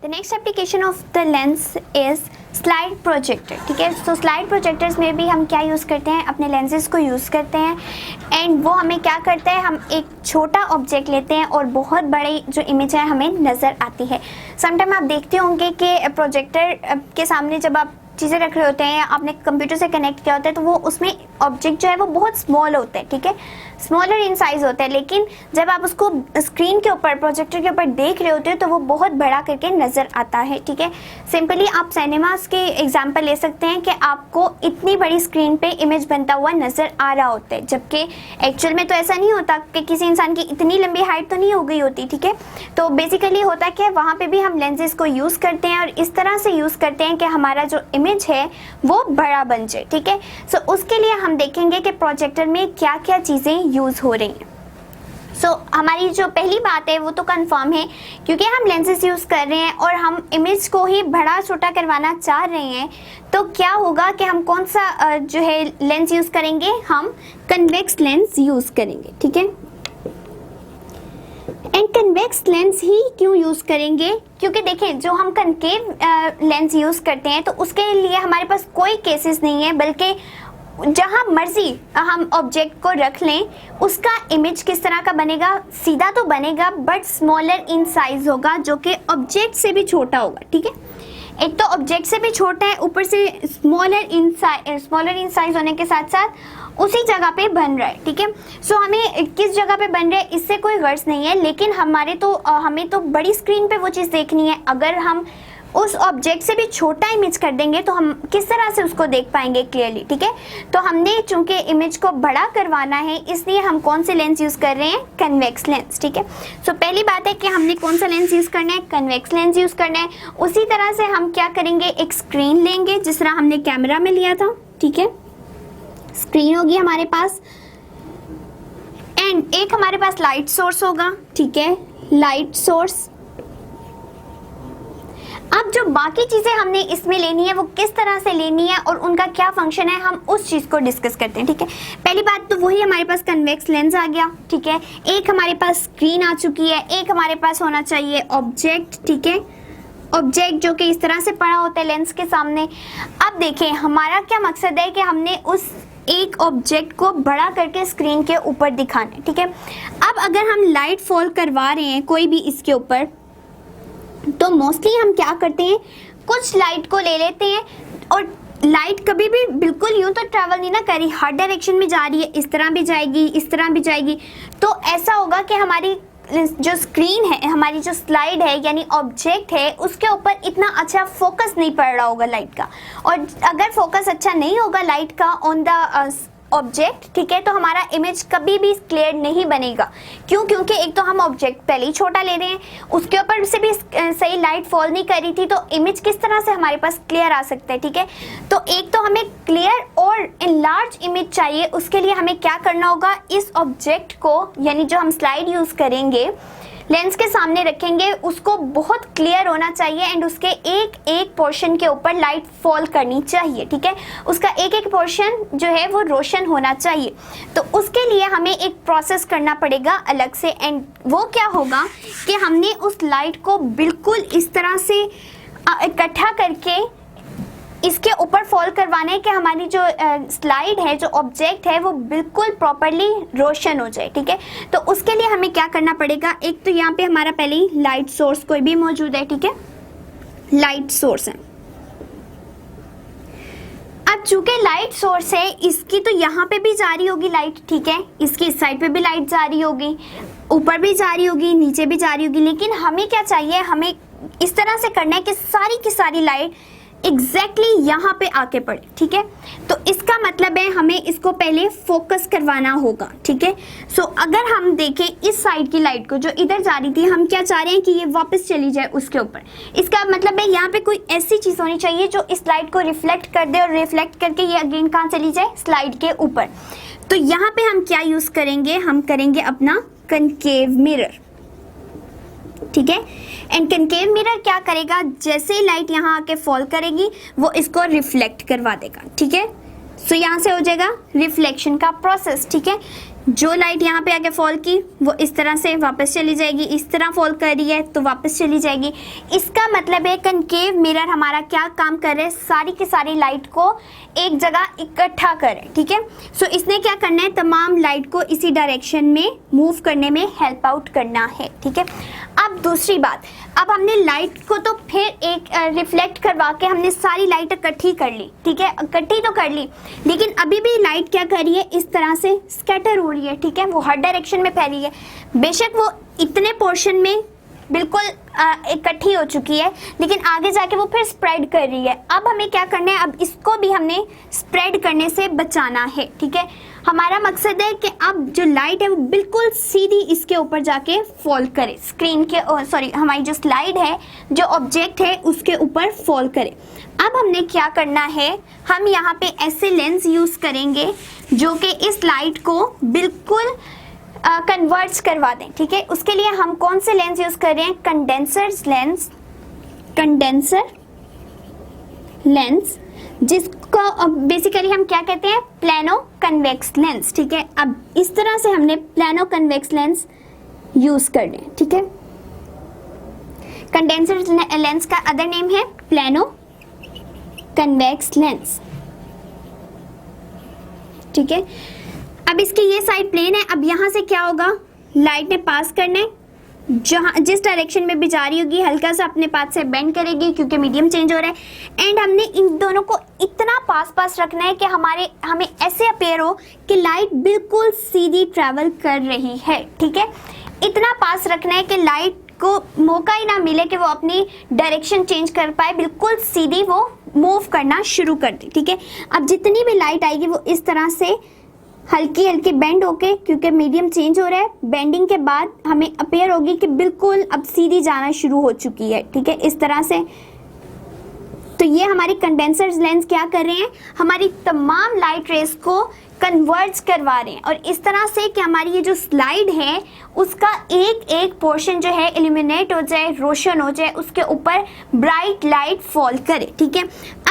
The next application of the lens is slide projector. ठीक है, तो स्लाइड प्रोजेक्टर्स में भी हम क्या यूज़ करते हैं, अपने लेंसेज को यूज़ करते हैं एंड वो हमें क्या करता है, हम एक छोटा ऑब्जेक्ट लेते हैं और बहुत बड़ी जो इमेज है हमें नज़र आती है। समटाइम आप देखते होंगे कि प्रोजेक्टर के सामने जब आप चीज़ें रख रहे होते हैं या आपने कंप्यूटर से कनेक्ट किया होता है तो वो उसमें ऑब्जेक्ट जो है वो बहुत स्मॉल होते हैं। ठीक है, स्मॉलर इन साइज होता है, लेकिन जब आप उसको स्क्रीन के ऊपर प्रोजेक्टर के ऊपर देख रहे होते हो तो वो बहुत बड़ा करके नज़र आता है। ठीक है, सिंपली आप सिनेमास के एग्जांपल ले सकते हैं कि आपको इतनी बड़ी स्क्रीन पे इमेज बनता हुआ नज़र आ रहा होता है, जबकि एक्चुअल में तो ऐसा नहीं होता कि किसी इंसान की इतनी लंबी हाइट तो नहीं हो गई होती। ठीक है, तो बेसिकली होता है कि वहाँ पर भी हम लेंसेज को यूज़ करते हैं और इस तरह से यूज़ करते हैं कि हमारा जो इमेज है वो बड़ा बन जाए। ठीक है, सो उसके लिए हम देखेंगे कि प्रोजेक्टर में क्या क्या चीज़ें यूज़ हो रही हैं। हमारी जो पहली बात है वो तो कंफर्म है, क्योंकि हम लेंसेज यूज़ कर रहे हैं और हम इमेज को ही बड़ा छोटा करवाना चाह रहे हैं, तो क्या होगा कि हम कौन सा जो है लेंस यूज़ करेंगे, हम कन्वेक्स लेंस यूज़ करेंगे। ठीक है, एंड कन्वेक्स लेंस ही क्यों यूज़ करेंगे, क्योंकि देखें जो हम कनकेव लेंस यूज़ करते हैं तो उसके लिए हमारे पास कोई केसेस नहीं है, बल्कि जहाँ मर्जी हम ऑब्जेक्ट को रख लें उसका इमेज किस तरह का बनेगा, सीधा तो बनेगा बट स्मॉलर इन साइज होगा, जो कि ऑब्जेक्ट से भी छोटा होगा। ठीक है, एक तो ऑब्जेक्ट से भी छोटा है, ऊपर से स्मॉलर इन साइज होने के साथ साथ उसी जगह पे बन रहा है। ठीक है, सो हमें किस जगह पे बन रहा है इससे कोई गर्ज नहीं है, लेकिन हमें तो बड़ी स्क्रीन पे वो चीज़ देखनी है। अगर हम उस ऑब्जेक्ट से भी छोटा इमेज कर देंगे तो हम किस तरह से उसको देख पाएंगे क्लियरली। ठीक है, तो हमने चूंकि इमेज को बड़ा करवाना है इसलिए हम कौन से लेंस यूज़ कर रहे हैं, कन्वेक्स लेंस। ठीक है, सो पहली बात है कि हमने कौन सा लेंस यूज़ करना है, कन्वेक्स लेंस यूज़ करना है। उसी तरह से हम क्या करेंगे, एक स्क्रीन लेंगे जिस तरह हमने कैमरा में लिया था। ठीक है, स्क्रीन होगी हमारे पास एंड एक हमारे पास लाइट सोर्स होगा। ठीक है, लाइट सोर्स। अब जो बाकी चीज़ें हमने इसमें लेनी है वो किस तरह से लेनी है और उनका क्या फंक्शन है, हम उस चीज़ को डिस्कस करते हैं। ठीक है, पहली बात तो वही हमारे पास कन्वेक्स लेंस आ गया। ठीक है, एक हमारे पास स्क्रीन आ चुकी है, एक हमारे पास होना चाहिए ऑब्जेक्ट। ठीक है, ऑब्जेक्ट जो कि इस तरह से पड़ा होता है लेंस के सामने। अब देखें हमारा क्या मकसद है कि हमने उस एक ऑब्जेक्ट को बड़ा करके स्क्रीन के ऊपर दिखाना है। ठीक है, अब अगर हम लाइट फॉल करवा रहे हैं कोई भी इसके ऊपर, तो मोस्टली हम क्या करते हैं, कुछ लाइट को ले लेते हैं और लाइट कभी भी बिल्कुल यूं तो ट्रैवल नहीं ना करी, हर डायरेक्शन में जा रही है, इस तरह भी जाएगी, इस तरह भी जाएगी। तो ऐसा होगा कि हमारी जो स्क्रीन है, हमारी जो स्लाइड है यानी ऑब्जेक्ट है, उसके ऊपर इतना अच्छा फोकस नहीं पड़ रहा होगा लाइट का। और अगर फोकस अच्छा नहीं होगा लाइट का ऑन द ऑब्जेक्ट, ठीक है, तो हमारा इमेज कभी भी क्लियर नहीं बनेगा। क्यों? क्योंकि एक तो हम ऑब्जेक्ट पहले ही छोटा ले रहे हैं, उसके ऊपर से भी सही लाइट फॉल नहीं कर रही थी, तो इमेज किस तरह से हमारे पास क्लियर आ सकता है। ठीक है, तो एक तो हमें क्लियर और इनलार्ज इमेज चाहिए, उसके लिए हमें क्या करना होगा, इस ऑब्जेक्ट को यानी जो हम स्लाइड यूज़ करेंगे लेंस के सामने रखेंगे, उसको बहुत क्लियर होना चाहिए एंड उसके एक एक पोर्शन के ऊपर लाइट फॉल करनी चाहिए। ठीक है, उसका एक एक पोर्शन जो है वो रोशन होना चाहिए। तो उसके लिए हमें एक प्रोसेस करना पड़ेगा अलग से, एंड वो क्या होगा कि हमने उस लाइट को बिल्कुल इस तरह से इकट्ठा करके इसके ऊपर फॉल करवाना है कि हमारी जो स्लाइड है, जो ऑब्जेक्ट है, वो बिल्कुल प्रॉपरली रोशन हो जाए। ठीक है, तो उसके लिए हमें क्या करना पड़ेगा, एक तो यहाँ पे हमारा पहले ही लाइट सोर्स कोई भी मौजूद है। ठीक है, लाइट सोर्स है। अब चूंकि लाइट सोर्स है, इसकी तो यहाँ पे भी जा रही होगी लाइट। ठीक है, इसकी इस साइड पे भी लाइट जा रही होगी, ऊपर भी जा रही होगी, नीचे भी जा रही होगी, लेकिन हमें क्या चाहिए, हमें इस तरह से करना है कि सारी की सारी लाइट एग्जैक्टली यहाँ पे आके पड़े। ठीक है, तो इसका मतलब है हमें इसको पहले फोकस करवाना होगा। ठीक है, सो अगर हम देखें इस साइड की लाइट को जो इधर जा रही थी, हम क्या चाह रहे हैं कि ये वापस चली जाए उसके ऊपर। इसका मतलब है यहाँ पे कोई ऐसी चीज़ होनी चाहिए जो इस लाइट को रिफ्लेक्ट कर दे और रिफ्लेक्ट करके ये अगेन कहाँ चली जाए, स्लाइड के ऊपर। तो यहाँ पे हम क्या यूज़ करेंगे, हम करेंगे अपना कनकेव मिरर। ठीक है, एंड कनकेव मिरर क्या करेगा, जैसे ही लाइट यहाँ आके फॉल करेगी वो इसको रिफ्लेक्ट करवा देगा। ठीक है, सो यहाँ से हो जाएगा रिफ्लेक्शन का प्रोसेस। ठीक है, जो लाइट यहाँ पे आके फॉल की वो इस तरह से वापस चली जाएगी, इस तरह फॉल कर रही है तो वापस चली जाएगी। इसका मतलब है कनकेव मिरर हमारा क्या काम कर रहे हैं, सारी की सारी लाइट को एक जगह इकट्ठा करें, ठीक है। सो इसने क्या करना है, तमाम लाइट को इसी डायरेक्शन में मूव करने में हेल्प आउट करना है, ठीक है। अब दूसरी बात, अब हमने लाइट को तो फिर एक रिफ्लेक्ट करवा के हमने सारी लाइट इकट्ठी कर ली, ठीक है, इकट्ठी तो कर ली, लेकिन अभी भी लाइट क्या कर रही है, इस तरह से स्कैटर हो रही है, ठीक है। वो हर डायरेक्शन में फैली है, बेशक वो इतने पोर्शन में बिल्कुल इकट्ठी हो चुकी है, लेकिन आगे जाके वो फिर स्प्रेड कर रही है। अब हमें क्या करना है, अब इसको भी हमने स्प्रेड करने से बचाना है, ठीक है। हमारा मकसद है कि अब जो लाइट है वो बिल्कुल सीधी इसके ऊपर जाके फॉल करे, स्क्रीन के सॉरी हमारी जो स्लाइड है, जो ऑब्जेक्ट है उसके ऊपर फॉल करे। अब हमने क्या करना है, हम यहाँ पे ऐसे लेंस यूज करेंगे जो कि इस लाइट को बिल्कुल कन्वर्ट्स करवा दें, ठीक है। उसके लिए हम कौन से लेंस यूज कर रहे हैं, कंडेंसर लेंस, जिसको बेसिकली हम क्या कहते हैं, प्लानो कन्वेक्स लेंस, ठीक है। अब इस तरह से हमने प्लानो कन्वेक्स लेंस यूज करने, ठीक है। कंडेंसर लेंस का अदर नेम है प्लानो कन्वेक्स लेंस, ठीक है। अब इसकी ये साइड प्लेन है, अब यहाँ से क्या होगा, लाइट ने पास करने, जहाँ जिस डायरेक्शन में भी जा रही होगी हल्का सा अपने पाथ से बेंड करेगी क्योंकि मीडियम चेंज हो रहा है। एंड हमने इन दोनों को इतना पास रखना है कि हमें ऐसे अपीयर हो कि लाइट बिल्कुल सीधी ट्रैवल कर रही है, ठीक है। इतना पास रखना है कि लाइट को मौका ही ना मिले कि वो अपनी डायरेक्शन चेंज कर पाए, बिल्कुल सीधी वो मूव करना शुरू कर दे, ठीक है। अब जितनी भी लाइट आएगी वो इस तरह से हल्की हल्की बेंड होके, क्योंकि मीडियम चेंज हो रहा है, बेंडिंग के बाद हमें अपीयर होगी कि बिल्कुल अब सीधी जाना शुरू हो चुकी है, ठीक है, इस तरह से। तो ये हमारी कंडेंसर लेंस क्या कर रहे हैं, हमारी तमाम लाइट रेस को कन्वर्ज करवा रहे हैं, और इस तरह से कि हमारी ये जो स्लाइड है उसका एक एक पोर्शन जो है इल्यूमिनेट हो जाए, रोशन हो जाए, उसके ऊपर ब्राइट लाइट फॉल करे, ठीक है।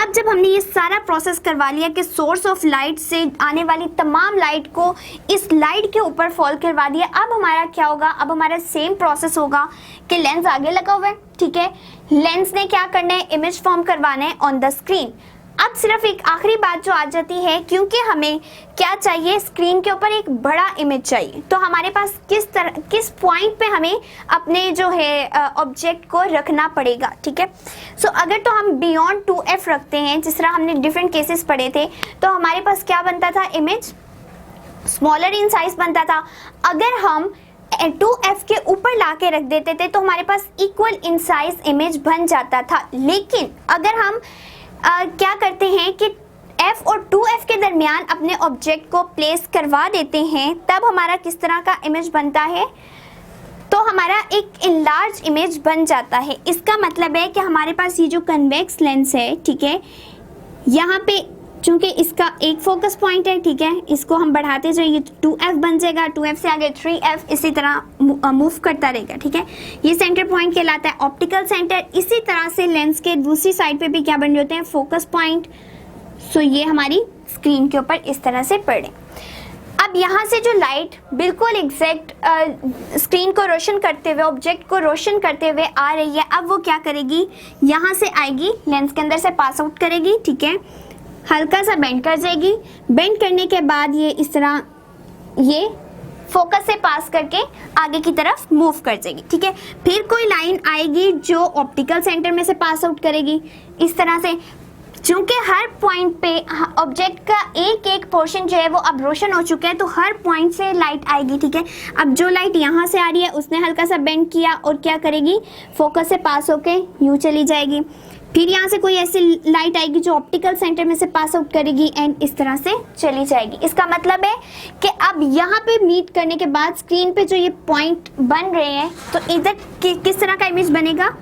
अब जब हमने ये सारा प्रोसेस करवा लिया कि सोर्स ऑफ लाइट से आने वाली तमाम लाइट को इस लाइट के ऊपर फॉल करवा दिया, अब हमारा क्या होगा, अब हमारा सेम प्रोसेस होगा कि लेंस आगे लगा हुआ है, ठीक है। लेंस ने क्या करना है, इमेज फॉर्म करवाना है ऑन द स्क्रीन। अब सिर्फ एक आखिरी बात जो आ जाती है, क्योंकि हमें क्या चाहिए, स्क्रीन के ऊपर एक बड़ा इमेज चाहिए, तो हमारे पास किस पॉइंट पे हमें अपने जो है ऑब्जेक्ट को रखना पड़ेगा, ठीक है। सो अगर तो हम बियॉन्ड 2f रखते हैं, जिस तरह हमने डिफरेंट केसेस पढ़े थे, तो हमारे पास क्या बनता था, इमेज स्मॉलर इन साइज बनता था। अगर हम 2f के ऊपर ला के रख देते थे तो हमारे पास इक्वल इन साइज इमेज बन जाता था। लेकिन अगर हम क्या करते हैं कि f और 2f के दरमियान अपने ऑब्जेक्ट को प्लेस करवा देते हैं, तब हमारा किस तरह का इमेज बनता है, तो हमारा एक इनलार्ज इमेज बन जाता है। इसका मतलब है कि हमारे पास ये जो कन्वेक्स लेंस है, ठीक है, यहाँ पे चूंकि इसका एक फोकस पॉइंट है, ठीक है, इसको हम बढ़ाते जाइए तो 2f बन जाएगा, 2f से आगे 3f, इसी तरह मूव करता रहेगा, ठीक है। ये सेंटर पॉइंट कहलाता है ऑप्टिकल सेंटर। इसी तरह से लेंस के दूसरी साइड पे भी क्या बन जाते हैं, फोकस पॉइंट। सो ये हमारी स्क्रीन के ऊपर इस तरह से पड़े। अब यहाँ से जो लाइट बिल्कुल एग्जैक्ट स्क्रीन को रोशन करते हुए, ऑब्जेक्ट को रोशन करते हुए आ रही है, अब वो क्या करेगी, यहाँ से आएगी, लेंस के अंदर से पास आउट करेगी, ठीक है, हल्का सा बेंड कर जाएगी। बेंड करने के बाद ये इस तरह ये फोकस से पास करके आगे की तरफ मूव कर जाएगी, ठीक है। फिर कोई लाइन आएगी जो ऑप्टिकल सेंटर में से पास आउट करेगी, इस तरह से। चूंकि हर पॉइंट पे ऑब्जेक्ट का एक एक पोर्शन जो है वो अब रोशन हो चुका है, तो हर पॉइंट से लाइट आएगी, ठीक है। अब जो लाइट यहाँ से आ रही है उसने हल्का सा बेंड किया और क्या करेगी, फोकस से पास होके यूँ चली जाएगी। फिर यहाँ से कोई ऐसी लाइट आएगी जो ऑप्टिकल सेंटर में से पास आउट करेगी एंड इस तरह से चली जाएगी। इसका मतलब है कि अब यहाँ पे मीट करने के बाद स्क्रीन पे जो ये पॉइंट बन रहे हैं, तो इधर किस तरह का इमेज बनेगा,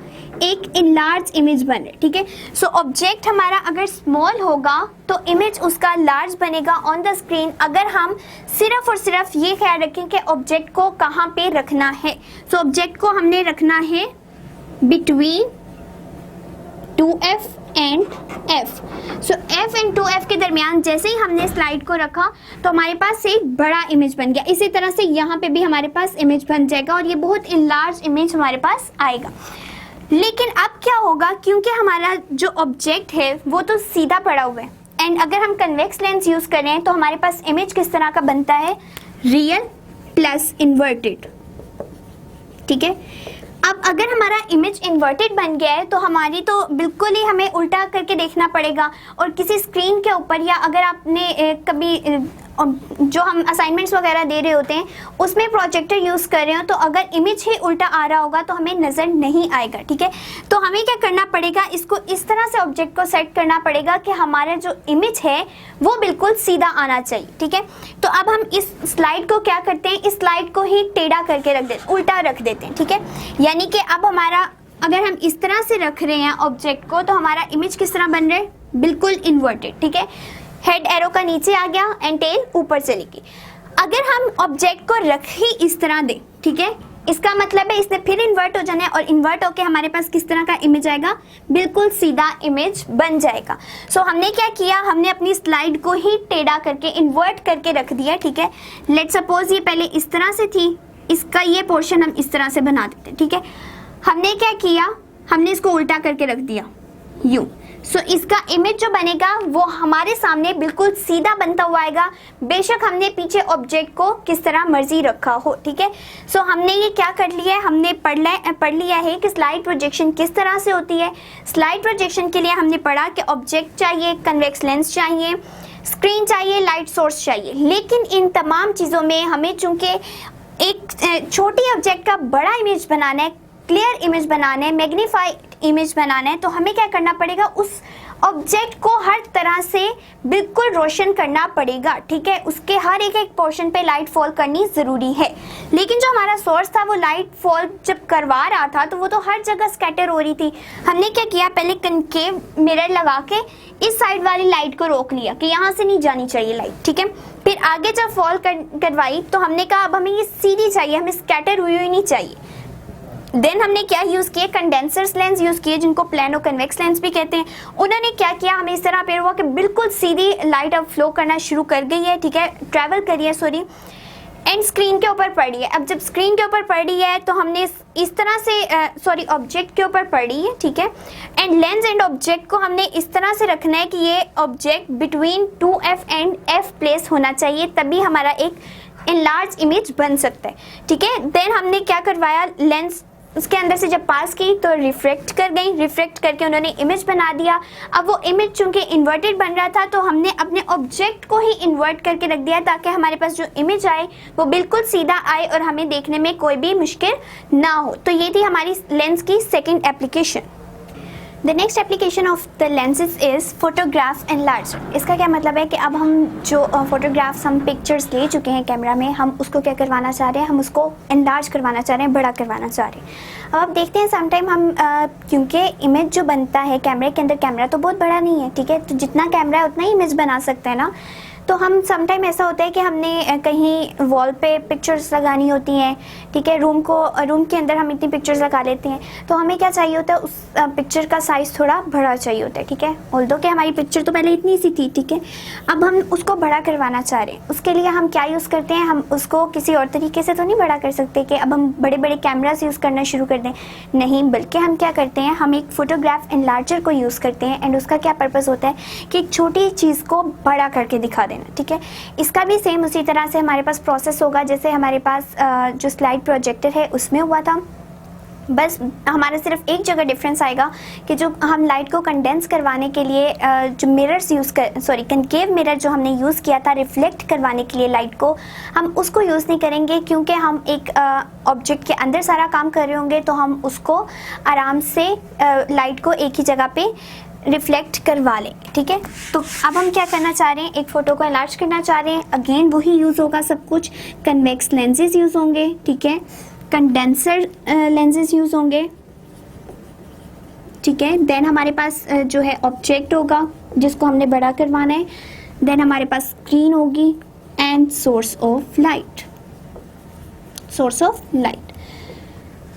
एक इनलार्ज इमेज बने, ठीक है। सो ऑब्जेक्ट हमारा अगर स्मॉल होगा तो इमेज उसका लार्ज बनेगा ऑन द स्क्रीन। अगर हम सिर्फ और सिर्फ ये ख्याल रखें कि ऑब्जेक्ट को कहाँ पे रखना है, सो ऑब्जेक्ट को हमने रखना है between 2f and F. So F and 2F के दरमियान जैसे ही हमने स्लाइड को रखा तो हमारे पास एक बड़ा इमेज बन गया। इसी तरह से यहाँ पे भी हमारे पास इमेज बन जाएगा और ये बहुत इनलार्ज इमेज हमारे पास आएगा। लेकिन अब क्या होगा, क्योंकि हमारा जो ऑब्जेक्ट है वो तो सीधा पड़ा हुआ है एंड अगर हम कन्वेक्स लेंस यूज़ करें तो हमारे पास इमेज किस तरह का बनता है, रियल प्लस इन्वर्टेड। ठीक है, अब अगर हमारा इमेज इन्वर्टेड बन गया है तो हमारी तो बिल्कुल ही हमें उल्टा करके देखना पड़ेगा और किसी स्क्रीन के ऊपर या अगर आपने कभी जो हम असाइनमेंट्स वगैरह दे रहे होते हैं उसमें प्रोजेक्टर यूज़ कर रहे हो तो अगर इमेज ही उल्टा आ रहा होगा तो हमें नज़र नहीं आएगा। ठीक है, तो हमें क्या करना पड़ेगा, इसको इस तरह से ऑब्जेक्ट को सेट करना पड़ेगा कि हमारा जो इमेज है वो बिल्कुल सीधा आना चाहिए। ठीक है, तो अब हम इस स्लाइड को क्या करते हैं, इस स्लाइड को ही टेढ़ा करके रख देते, उल्टा रख देते हैं। ठीक है, यानी कि अब हमारा अगर हम इस तरह से रख रहे हैं ऑब्जेक्ट को तो हमारा इमेज किस तरह बन रहा है, बिल्कुल इन्वर्टेड। ठीक है, हेड एरो का नीचे आ गया एंड टेल ऊपर चली गई। अगर हम ऑब्जेक्ट को रख ही इस तरह दें, ठीक है, इसका मतलब है इसने फिर इन्वर्ट हो जाना है और इन्वर्ट होके हमारे पास किस तरह का इमेज आएगा, बिल्कुल सीधा इमेज बन जाएगा। सो हमने क्या किया, हमने अपनी स्लाइड को ही टेढ़ा करके इन्वर्ट करके रख दिया। ठीक है, लेट सपोज ये पहले इस तरह से थी, इसका ये पोर्शन हम इस तरह से बना देते हैं। ठीक है, हमने क्या किया, हमने इसको उल्टा करके रख दिया यूं। सो इसका इमेज जो बनेगा वो हमारे सामने बिल्कुल सीधा बनता हुआ आएगा, बेशक हमने पीछे ऑब्जेक्ट को किस तरह मर्जी रखा हो। ठीक है, सो हमने ये क्या कर लिया है, हमने पढ़ लिया है कि स्लाइड प्रोजेक्शन किस तरह से होती है। स्लाइड प्रोजेक्शन के लिए हमने पढ़ा कि ऑब्जेक्ट चाहिए, कन्वेक्स लेंस चाहिए, स्क्रीन चाहिए, लाइट सोर्स चाहिए। लेकिन इन तमाम चीज़ों में हमें चूंकि एक छोटी ऑब्जेक्ट का बड़ा इमेज बनाना है, क्लियर इमेज बनाना है, मैग्नीफाइड इमेज बनाना है, तो हमें क्या करना पड़ेगा, उस ऑब्जेक्ट को हर तरह से बिल्कुल रोशन करना पड़ेगा। ठीक है, उसके हर एक पोर्शन पे लाइट फॉल करनी ज़रूरी है। लेकिन जो हमारा सोर्स था वो लाइट फॉल जब करवा रहा था तो वो तो हर जगह स्कैटर हो रही थी। हमने क्या किया, पहले कनकेव मिरर लगा के इस साइड वाली लाइट को रोक लिया कि यहाँ से नहीं जानी चाहिए लाइट। ठीक है, फिर आगे जब फॉल करवाई तो हमने कहा अब हमें ये सीधी चाहिए, हमें स्कैटर हुई हुई नहीं चाहिए। देन हमने क्या यूज़ किए, कंडेंसर्स लेंस यूज़ किए जिनको प्लेनो कन्वेक्स लेंस भी कहते हैं। उन्होंने क्या किया, हमें इस तरह अपेयर हुआ कि बिल्कुल सीधी लाइट अब फ्लो करना शुरू कर गई है। ठीक है, ट्रैवल करी है सॉरी, एंड स्क्रीन के ऊपर पड़ी है। अब जब स्क्रीन के ऊपर पड़ी है तो हमने इस तरह से ऑब्जेक्ट के ऊपर पड़ी है। ठीक है, एंड लेंस एंड ऑब्जेक्ट को हमने इस तरह से रखना है कि ये object between 2F and F place होना चाहिए, तभी हमारा एक इनलार्ज इमेज बन सकता है। ठीक है, देन हमने क्या करवाया, लेंस उसके अंदर से जब पास की तो रिफ्रैक्ट कर गई, रिफ्रैक्ट करके उन्होंने इमेज बना दिया। अब वो इमेज चूंकि इन्वर्टेड बन रहा था तो हमने अपने ऑब्जेक्ट को ही इन्वर्ट करके रख दिया ताकि हमारे पास जो इमेज आए वो बिल्कुल सीधा आए और हमें देखने में कोई भी मुश्किल ना हो। तो ये थी हमारी लेंस की second application. The next application of the lenses is photograph enlarger. इसका क्या मतलब है कि अब हम जो फोटोग्राफ्स हम पिक्चर्स ले चुके हैं कैमरा में, हम उसको क्या करवाना चाह रहे हैं, हम उसको एनलार्ज करवाना चाह रहे हैं, बड़ा करवाना चाह रहे हैं। अब आप देखते हैं समटाइम हम क्योंकि इमेज जो बनता है कैमरे के अंदर, कैमरा तो बहुत बड़ा नहीं है। ठीक है, तो जितना कैमरा है उतना ही इमेज बना सकते हैं ना। तो हम समटाइम ऐसा होता है कि हमने कहीं वॉल पे पिक्चर्स लगानी होती हैं। ठीक है, रूम के अंदर हम इतनी पिक्चर्स लगा लेते हैं तो हमें क्या चाहिए होता है, उस पिक्चर का साइज़ थोड़ा बड़ा चाहिए होता है। ठीक है, ऑल्दो कि हमारी पिक्चर तो पहले इतनी सी थी। ठीक है, अब हम उसको बड़ा करवाना चाह रहे हैं। उसके लिए हम क्या यूज़ करते हैं, हम उसको किसी और तरीके से तो नहीं बड़ा कर सकते कि अब हम बड़े बड़े कैमरास यूज़ करना शुरू कर दें, नहीं, बल्कि हम क्या करते हैं, हम एक फोटोग्राफ एनलार्जर को यूज़ करते हैं। एंड उसका क्या पर्पज़ होता है कि एक छोटी चीज़ को बड़ा करके दिखा देना। ठीक है, इसका भी सेम उसी तरह से हमारे पास प्रोसेस होगा जैसे हमारे पास जो स्लाइड प्रोजेक्टर है उसमें हुआ था। बस हमारा सिर्फ एक जगह डिफरेंस आएगा कि जो हम लाइट को कंडेंस करवाने के लिए जो मिरर्स कनकेव मिरर जो हमने यूज़ किया था रिफ्लेक्ट करवाने के लिए लाइट को, हम उसको यूज़ नहीं करेंगे क्योंकि हम एक ऑब्जेक्ट के अंदर सारा काम कर रहे होंगे तो हम उसको आराम से लाइट को एक ही जगह पे रिफ्लेक्ट करवा लेंगे। ठीक है, तो अब हम क्या करना चाह रहे हैं, एक फ़ोटो को एनलार्ज करना चाह रहे हैं। अगेन वही यूज़ होगा सब कुछ, कन्वेक्स लेंसेज यूज़ होंगे। ठीक है, कंडेंसर लेंसेज यूज़ होंगे। ठीक है, देन हमारे पास जो है ऑब्जेक्ट होगा जिसको हमने बड़ा करवाना है। देन हमारे पास स्क्रीन होगी एंड सोर्स ऑफ लाइट।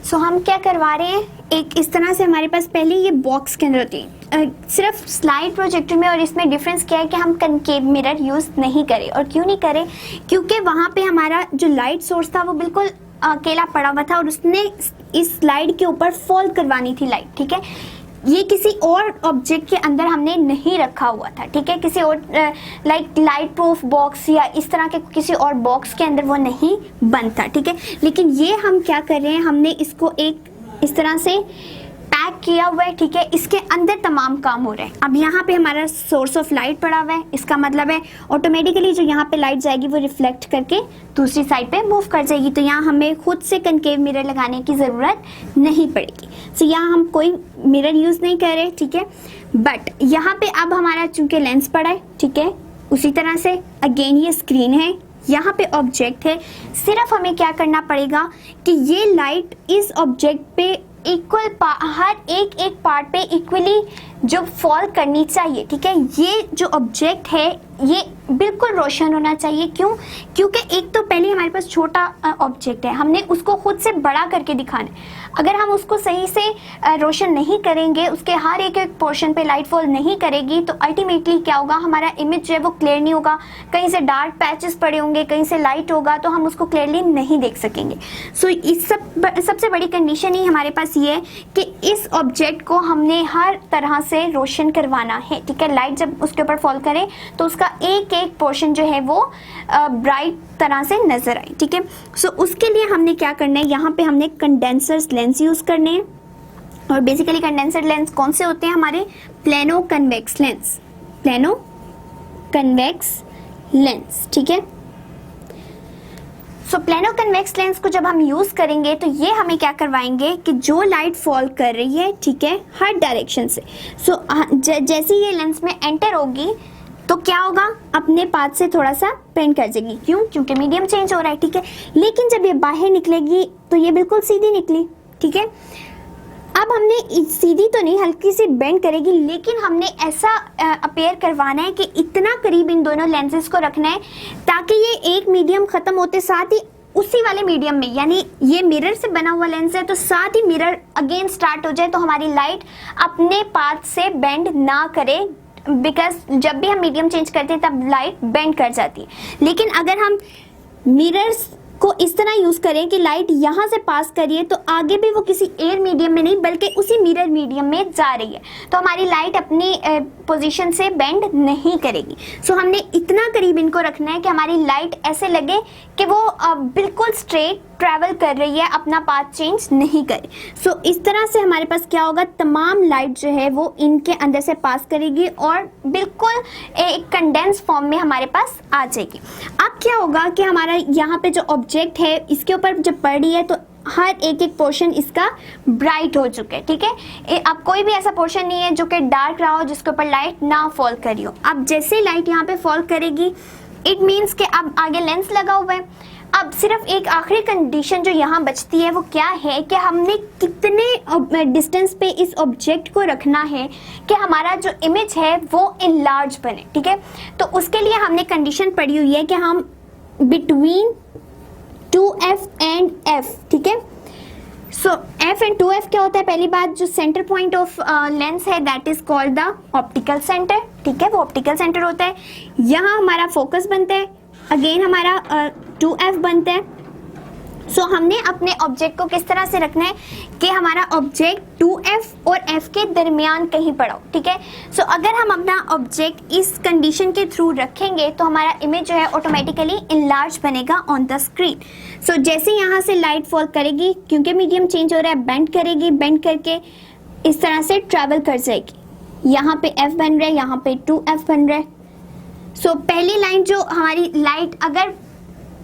सो हम क्या करवा रहे हैं, एक इस तरह से हमारे पास पहले ये बॉक्स के अंदर होती है। सिर्फ स्लाइड प्रोजेक्टर में और इसमें डिफरेंस क्या है कि हम कनकेव मिरर यूज़ नहीं करें। और क्यों नहीं करें? क्योंकि वहाँ पे हमारा जो लाइट सोर्स था वो बिल्कुल अकेला पड़ा हुआ था और उसने इस स्लाइड के ऊपर फॉल करवानी थी लाइट, ठीक है। ये किसी और ऑब्जेक्ट के अंदर हमने नहीं रखा हुआ था, ठीक है। किसी और लाइट प्रूफ बॉक्स या इस तरह के किसी और बॉक्स के अंदर वो नहीं बनता, ठीक है। लेकिन ये हम क्या कर रहे हैं, हमने इसको एक इस तरह से पैक किया हुआ है, ठीक है। इसके अंदर तमाम काम हो रहे हैं। अब यहाँ पे हमारा सोर्स ऑफ लाइट पड़ा हुआ है, इसका मतलब है ऑटोमेटिकली जो यहाँ पे लाइट जाएगी वो रिफ्लेक्ट करके दूसरी साइड पे मूव कर जाएगी। तो यहाँ हमें खुद से कनकेव मिरर लगाने की ज़रूरत नहीं पड़ेगी। सो यहाँ हम कोई मिरर यूज़ नहीं कर रहे, ठीक है। बट यहाँ पे अब हमारा चूंकि लेंस पड़ा है, ठीक है, उसी तरह से अगेन ये स्क्रीन है, यहाँ पे ऑब्जेक्ट है। सिर्फ हमें क्या करना पड़ेगा कि ये लाइट इस ऑब्जेक्ट पे इक्वल हर एक पार्ट पे इक्वली जो फॉल करनी चाहिए, ठीक है। ये जो ऑब्जेक्ट है ये बिल्कुल रोशन होना चाहिए। क्यों? क्योंकि एक तो पहले हमारे पास छोटा ऑब्जेक्ट है, हमने उसको खुद से बड़ा करके दिखाना है। अगर हम उसको सही से रोशन नहीं करेंगे, उसके हर एक पोर्शन पे लाइट फॉल नहीं करेगी, तो अल्टीमेटली क्या होगा, हमारा इमेज जो है वो क्लियर नहीं होगा। कहीं से डार्क पैचेस पड़े होंगे, कहीं से लाइट होगा, तो हम उसको क्लियरली नहीं देख सकेंगे। सो इस सबसे बड़ी कंडीशन ही हमारे पास ये है कि इस ऑब्जेक्ट को हमने हर तरह से रोशन करवाना है, ठीक है। लाइट जब उसके ऊपर फॉल करे तो उसका एक पोर्शन जो है वो ब्राइट तरह से नजर आए, ठीक है। सो उसके लिए हमने क्या करना है, यहाँ पे हमने कंडेंसर्स लेंस यूज करने हैं। और बेसिकली कंडेंसर लेंस कौन से होते हैं हमारे? Plano convex lens, plano convex lens, ठीक है। सो प्लेनो कन्वेक्स लेंस को जब हम यूज करेंगे तो ये हमें क्या करवाएंगे कि जो लाइट फॉल कर रही है, ठीक है, हर डायरेक्शन से, सो जैसे ये लेंस में एंटर होगी तो क्या होगा, अपने पाथ से थोड़ा सा बेंड कर जाएगी। क्यों? क्योंकि मीडियम चेंज हो रहा है, ठीक है। लेकिन जब ये बाहर निकलेगी तो ये बिल्कुल सीधी निकली, ठीक है। अब हमने सीधी तो नहीं, हल्की सी बेंड करेगी, लेकिन हमने ऐसा अपेयर करवाना है कि इतना करीब इन दोनों लेंसेज को रखना है ताकि ये एक मीडियम खत्म होते साथ ही उसी वाले मीडियम में, यानी ये मिरर से बना हुआ लेंस है तो साथ ही मिरर अगेन स्टार्ट हो जाए, तो हमारी लाइट अपने पाथ से बेंड ना करे। बिकॉज जब भी हम मीडियम चेंज करते हैं तब लाइट बेंड कर जाती है। लेकिन अगर हम मिरर्स को इस तरह यूज करें कि लाइट यहाँ से पास करिए तो आगे भी वो किसी एयर मीडियम में नहीं बल्कि उसी मिरर मीडियम में जा रही है, तो हमारी लाइट अपनी पोजीशन से बेंड नहीं करेगी। सो हमने इतना करीब इनको रखना है कि हमारी लाइट ऐसे लगे कि वो बिल्कुल स्ट्रेट ट्रैवल कर रही है, अपना पाथ चेंज नहीं करे। सो इस तरह से हमारे पास क्या होगा, तमाम लाइट जो है वो इनके अंदर से पास करेगी और बिल्कुल एक कंडेंस फॉर्म में हमारे पास आ जाएगी। अब क्या होगा कि हमारा यहाँ पे जो ऑब्जेक्ट है इसके ऊपर जब पड़ रही है तो हर एक पोर्शन इसका ब्राइट हो चुका है, ठीक है। अब कोई भी ऐसा पोर्शन नहीं है जो कि डार्क रहा हो, जिसके ऊपर लाइट ना फॉल करी हो। अब जैसे लाइट यहाँ पे फॉल करेगी इट मीन्स कि अब आगे लेंस लगा हुआ है। अब सिर्फ एक आखिरी कंडीशन जो यहाँ बचती है वो क्या है कि हमने कितने डिस्टेंस पे इस ऑब्जेक्ट को रखना है कि हमारा जो इमेज है वो इनलार्ज बने, ठीक है। तो उसके लिए हमने कंडीशन पड़ी हुई है कि हम बिटवीन 2f एंड f, ठीक है। सो f एंड 2f क्या होता है? पहली बात, जो सेंटर पॉइंट ऑफ लेंस है that is called the optical centre, ठीक है, वो ऑप्टिकल सेंटर होता है। यहाँ हमारा फोकस बनता है, अगेन हमारा 2f बनता है। सो हमने अपने ऑब्जेक्ट को किस तरह से रखना है कि हमारा ऑब्जेक्ट 2f और f के दरमियान कहीं पड़ा हो, ठीक है। सो अगर हम अपना ऑब्जेक्ट इस कंडीशन के थ्रू रखेंगे तो हमारा इमेज जो है ऑटोमेटिकली इनलार्ज बनेगा ऑन द स्क्रीन। सो जैसे यहाँ से लाइट फॉल करेगी, क्योंकि मीडियम चेंज हो रहा है, बेंड करेगी, बेंड करके इस तरह से ट्रैवल कर जाएगी। यहाँ पे f बन रहा है, यहाँ पे 2f बन रहा है। सो पहली लाइन जो हमारी लाइट अगर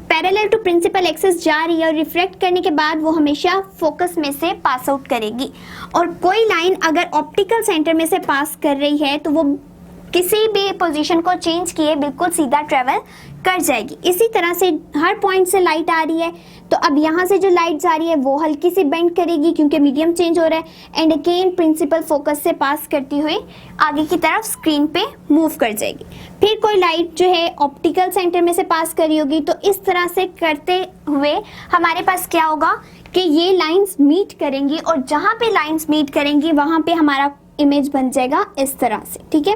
पैरेलल टू प्रिंसिपल एक्सिस जा रही है और रिफ्लेक्ट करने के बाद वो हमेशा फोकस में से पास आउट करेगी, और कोई लाइन अगर ऑप्टिकल सेंटर में से पास कर रही है तो वो किसी भी पोजीशन को चेंज किए बिल्कुल सीधा ट्रेवल कर जाएगी। इसी तरह से हर पॉइंट से लाइट आ रही है तो अब यहाँ से जो लाइट जा रही है वो हल्की सी बेंड करेगी क्योंकि मीडियम चेंज हो रहा है एंड अगेन प्रिंसिपल फोकस से पास करती हुई आगे की तरफ स्क्रीन पे मूव कर जाएगी। फिर कोई लाइट जो है ऑप्टिकल सेंटर में से पास कर रही होगी, तो इस तरह से करते हुए हमारे पास क्या होगा कि ये लाइंस मीट करेंगी और जहाँ पे लाइंस मीट करेंगी वहाँ पे हमारा इमेज बन जाएगा इस तरह से, ठीक है।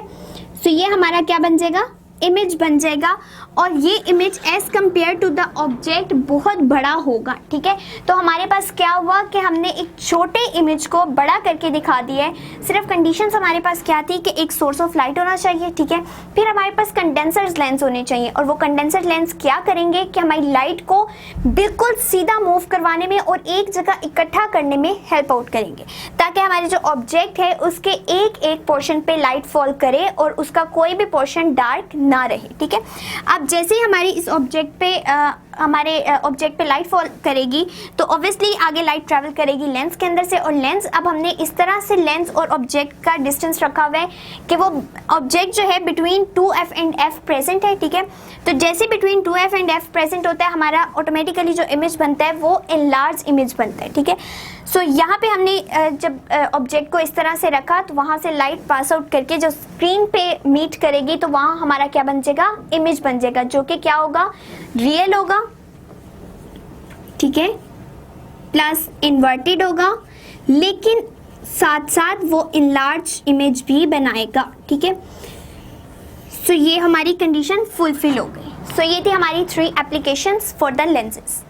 सो ये हमारा क्या बन जाएगा, इमेज बन जाएगा और ये image as compare to the object बहुत बड़ा होगा, ठीक है। तो हमारे पास क्या हुआ कि हमने एक छोटे इमेज को बड़ा करके दिखा दिया है। सिर्फ कंडीशंस हमारे पास क्या थी कि एक सोर्स ऑफ लाइट होना चाहिए, ठीक है। फिर हमारे पास कंडेंसर लेंस होने चाहिए और वो कंडेंसर लेंस क्या करेंगे कि हमारी लाइट को बिल्कुल सीधा मूव करवाने में और एक जगह इकट्ठा करने में हेल्प आउट करेंगे, ताकि हमारे जो ऑब्जेक्ट है उसके एक एक पोर्शन पे लाइट फॉल करे और उसका कोई भी पोर्शन डार्क ना रहे, ठीक है। अब जैसे ही हमारी इस ऑब्जेक्ट पे हमारे ऑब्जेक्ट पे लाइट फॉल करेगी तो ऑब्वियसली आगे लाइट ट्रैवल करेगी लेंस के अंदर से, और लेंस अब हमने इस तरह से लेंस और ऑब्जेक्ट का डिस्टेंस रखा हुआ है कि वो ऑब्जेक्ट जो है between 2f and f present है, ठीक है। तो जैसे between 2f and f present होता है हमारा ऑटोमेटिकली जो इमेज बनता है वो एनलार्ज इमेज बनता है, ठीक है। सो यहाँ पे हमने जब ऑब्जेक्ट को इस तरह से रखा तो वहाँ से लाइट पास आउट करके जो स्क्रीन पे मीट करेगी तो वहाँ हमारा क्या बन जाएगा, इमेज बन जाएगा, जो कि क्या होगा, रियल होगा, ठीक है, प्लस इन्वर्टेड होगा, लेकिन साथ साथ वो इनलार्ज इमेज भी बनाएगा, ठीक है। सो ये हमारी कंडीशन फुलफिल हो गई। सो ये थी हमारी 3 एप्लीकेशंस फॉर द लेंसेज।